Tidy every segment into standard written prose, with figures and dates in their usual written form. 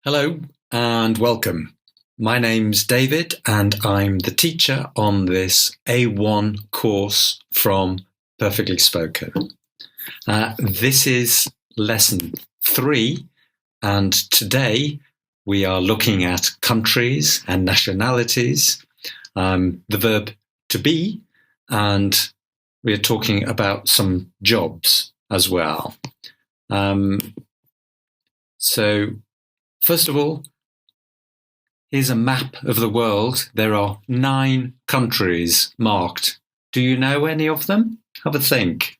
Hello and welcome. My name's David and I'm the teacher on this A1 course from Perfectly Spoken. This is lesson 3 and today we are looking at countries and nationalities, the verb to be, and we're talking about some jobs as well. So first of all, here's a map of the world. There are 9 countries marked. Do you know any of them? Have a think.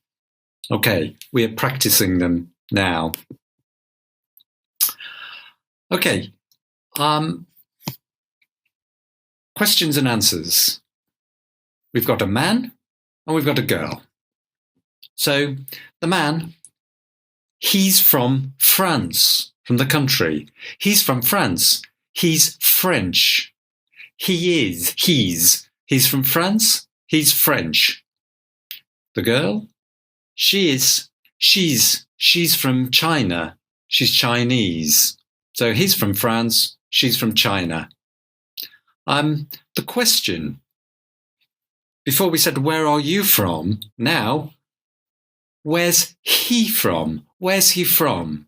Okay, we are practicing them now. Okay, questions and answers. We've got a man and we've got a girl. So the man, he's from France, from the country. He's from France. He's French. He's from France. He's French. The girl, she's from China. She's Chinese. So he's from France. She's from China. The question, before we said, where are you from? Now, where's he from? Where's he from?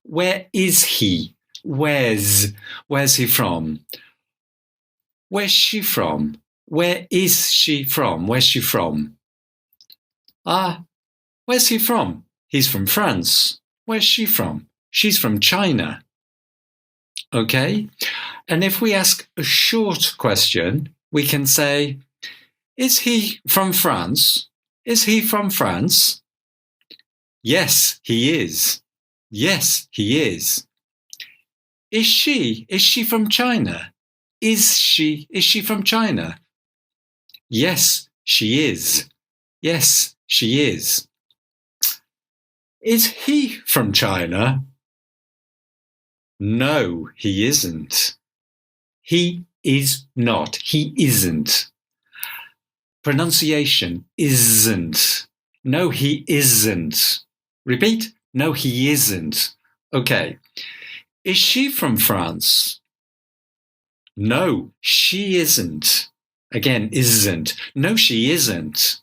Where is he? Where's he from? Where's she from? Where is she from? Where's she from? Where's he from? He's from France. Where's she from? She's from China. Okay? And if we ask a short question, we can say, is he from France? Is he from France? Yes, he is. Yes, he is. Is she from China? Is she from China? Yes, she is. Yes, she is. Is he from China? No, he isn't. He is not. He isn't. Pronunciation, isn't. No, he isn't. Repeat. No, he isn't. Okay. Is she from France? No, she isn't. Again, isn't. No, she isn't.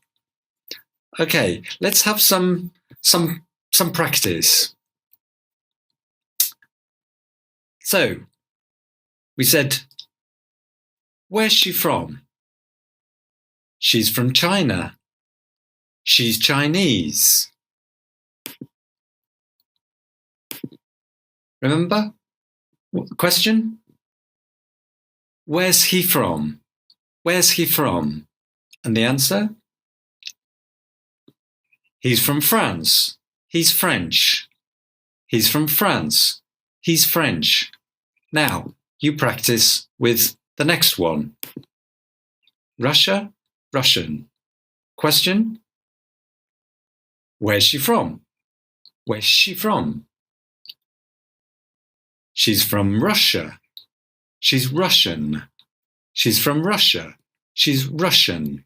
Okay, let's have some practice. So, we said, where's she from? She's from China. She's Chinese. Remember? Question? Where's he from? Where's he from? And the answer? He's from France. He's French. He's from France. He's French. Now, you practice with the next one. Russia, Russian. Question? Where's she from? Where's she from? She's from Russia. She's Russian. She's from Russia. She's Russian.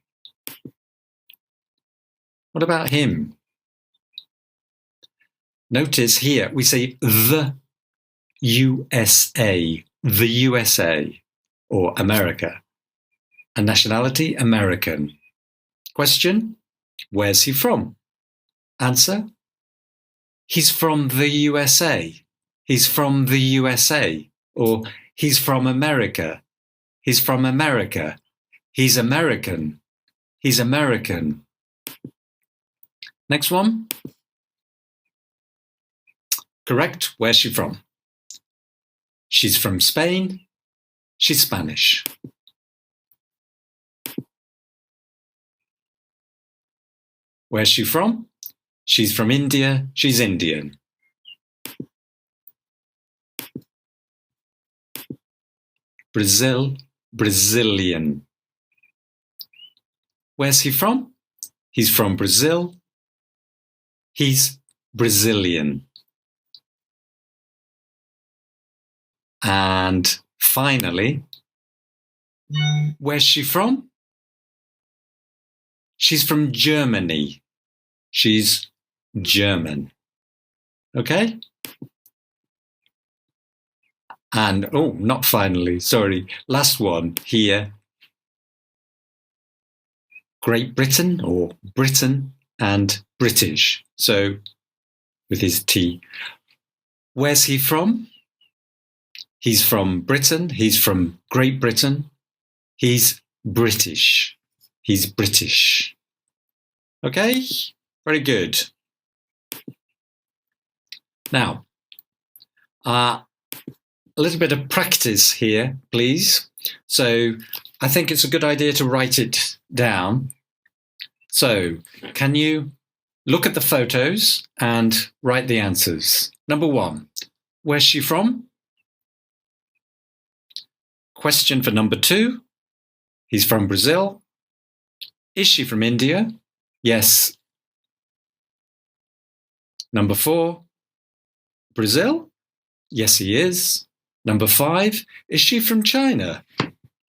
What about him? Notice here we say the USA, the USA, or America. A nationality, American. Question, where's he from? Answer, he's from the USA. He's from the USA. Or he's from America. He's from America. He's American. He's American. Next one. Correct. Where's she from? She's from Spain. She's Spanish. Where's she from? She's from India. She's Indian. Brazil, Brazilian. Where's he from? He's from Brazil. He's Brazilian. And finally, where's she from? She's from Germany. She's German. Okay? And, oh, not finally, sorry, last one here. Great Britain or Britain and British. So with his T. Where's he from? He's from Britain. He's from Great Britain. He's British. He's British. Okay, very good. Now, a little bit of practice here, please. So I think it's a good idea to write it down. So can you look at the photos and write the answers? Number 1, where's she from? Question for number 2, he's from Brazil. Is she from India? Yes. Number 4, Brazil? Yes, he is. Number 5, is she from China?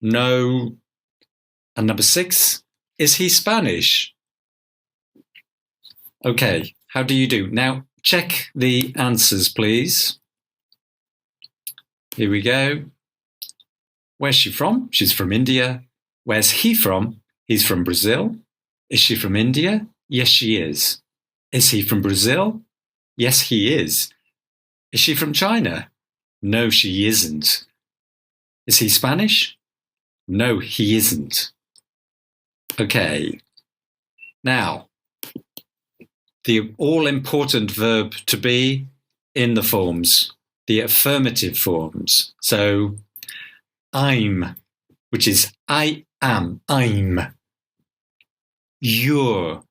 No. And number 6, is he Spanish? Okay, how do you do? Now, check the answers, please. Here we go. Where's she from? She's from India. Where's he from? He's from Brazil. Is she from India? Yes, she is. Is he from Brazil? Yes, he is. Is she from China? No, she isn't. Is he Spanish? No, he isn't. Okay. Now, the all-important verb to be in the forms, the affirmative forms. So, I'm, which is I am, I'm. You're,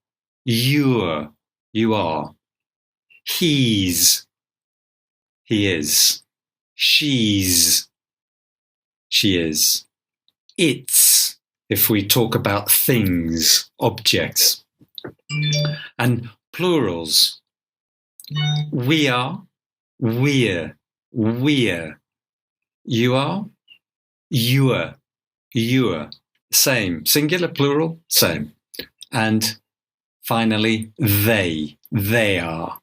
you are. He's, he is. She's, she is. It's, if we talk about things, objects. And plurals. We are, we're. You are, you're. Same. Singular, plural, same. And finally, they are.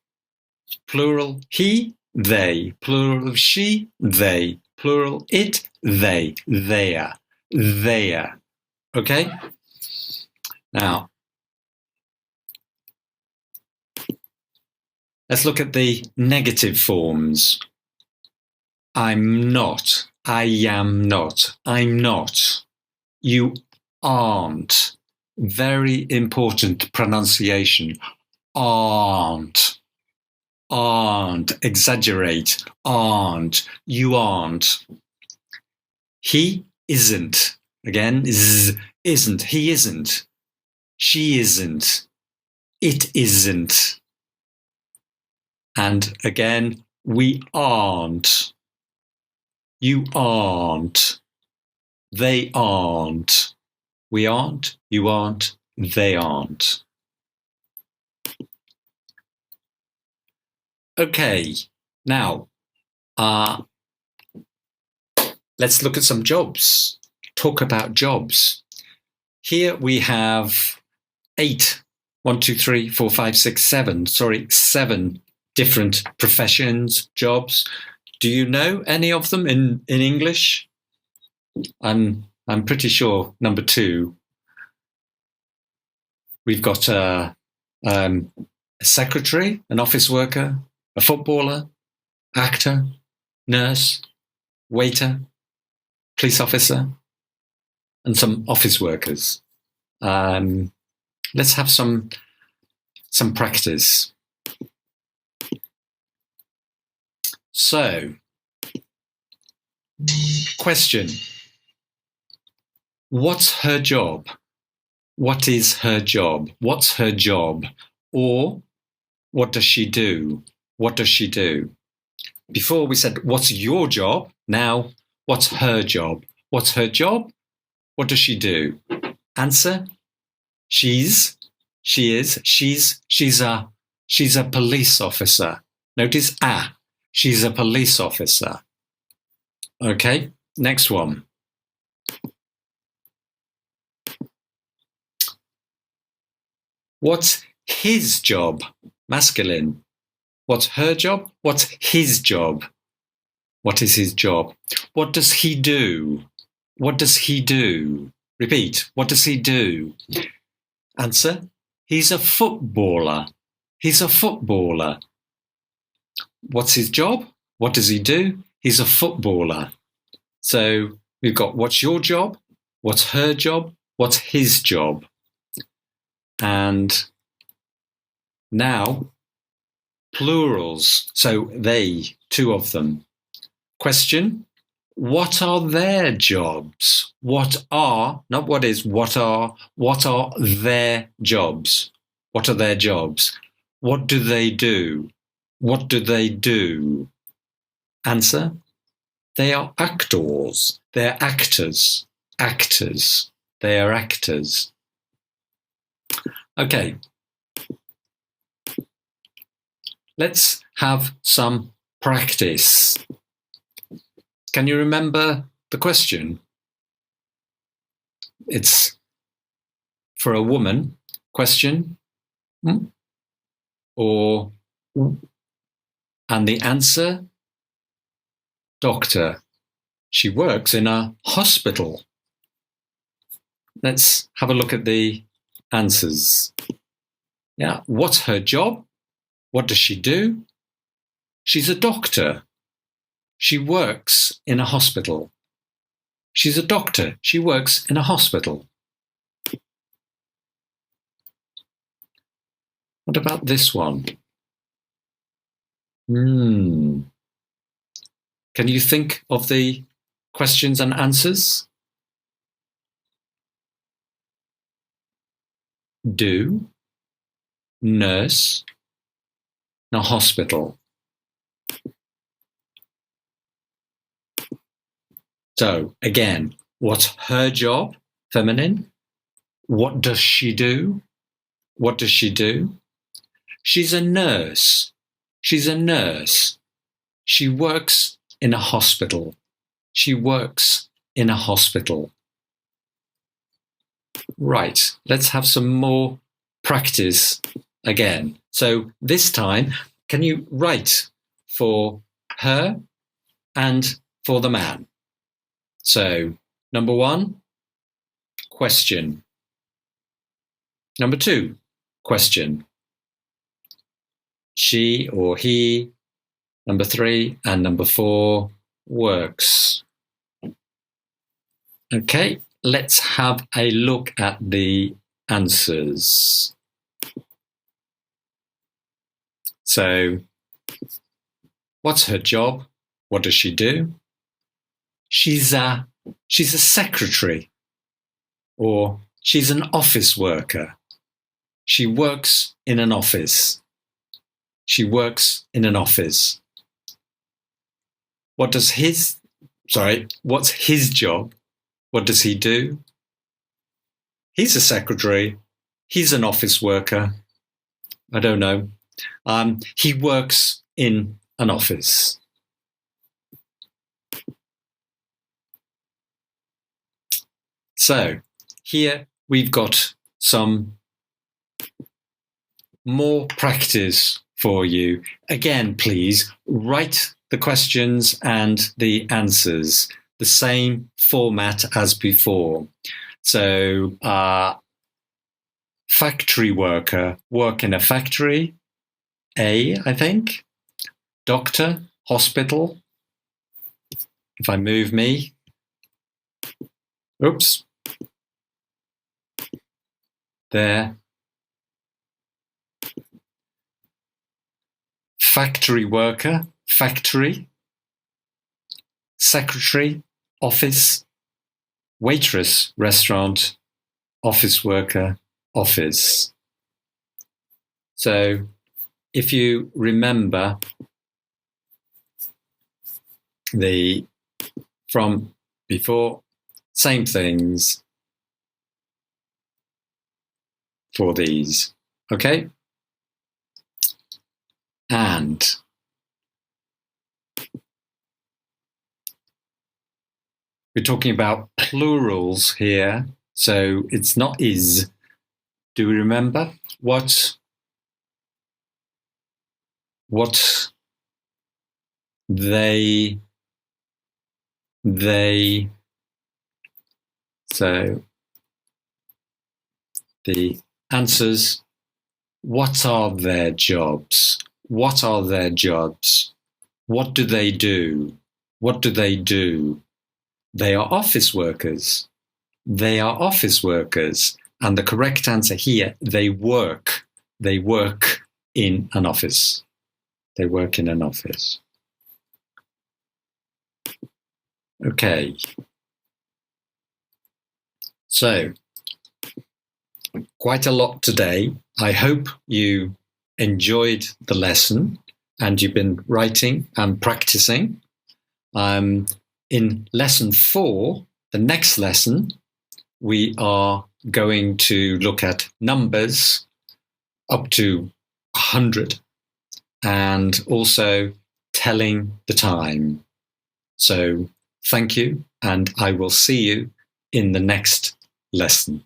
Plural, he, they. Plural, she, they. Plural, it, they are. Okay? Now, let's look at the negative forms. I'm not. I am not. I'm not. You aren't. Very important pronunciation. Aren't. Aren't. Exaggerate. Aren't. You aren't. He isn't. Again, isn't. He isn't. She isn't. It isn't. And again, we aren't. You aren't. They aren't. We aren't. You aren't. They aren't. Okay, now, let's look at some jobs. Talk about jobs. Here we have 7 different professions, jobs. Do you know any of them in English? I'm pretty sure number 2. We've got a secretary, an office worker, a footballer, actor, nurse, waiter, police officer, and some office workers. Let's have some practice. So, question. What's her job? What is her job? What's her job? Or, what does she do? What does she do? Before we said, what's your job? Now, what's her job? What's her job? What does she do? Answer, she is a police officer. Notice she's a police officer. Okay, next one. What's his job? Masculine. What's her job? What's his job? What is his job? What does he do? What does he do? Repeat. What does he do? Answer. He's a footballer. He's a footballer. What's his job? What does he do? He's a footballer. So we've got what's your job? What's her job? What's his job? And now plurals. So they, two of them. Question. What are their jobs? What are, not what is, what are their jobs? What are their jobs? What do they do? What do they do? Answer. They are actors. They're actors. Actors. They are actors. Okay. Let's have some practice. Can you remember the question? It's for a woman. Question. Or, and the answer, doctor. She works in a hospital. Let's have a look at the answers. Yeah, what's her job? What does she do? She's a doctor. She works in a hospital. She's a doctor. She works in a hospital. What about this one? Can you think of the questions and answers? Do, nurse, a hospital. So again, what's her job? Feminine. What does she do? What does she do? She's a nurse. She's a nurse. She works in a hospital. She works in a hospital. Right, let's have some more practice again. So this time, can you write for her and for the man? So, number 1, question. Number 2, question. She or he. Number 3 and number 4, works. Okay, let's have a look at the answers. So, what's her job? What does she do? She's a secretary, or she's an office worker. She works in an office. She works in an office. What's his job? What does he do? He's a secretary. He's an office worker. I don't know. He works in an office. So here we've got some more practice for you. Again, please write the questions and the answers, the same format as before. So, factory worker, work in a factory. A, I think. Doctor, hospital. If I move me. Oops. There. Factory worker, factory. Secretary, office. Waitress, restaurant. Office worker, office. So, if you remember from before, same things for these, okay? And we're talking about plurals here, so it's not is. Do we remember what they they. So the answers, what are their jobs? What are their jobs? What do they do? What do they do? They are office workers. They are office workers. And the correct answer here, they work. They work in an office. They work in an office. Okay. So, quite a lot today. I hope you enjoyed the lesson and you've been writing and practicing. In lesson 4, the next lesson, we are going to look at numbers up to 100 and also telling the time. So thank you, and I will see you in the next lesson.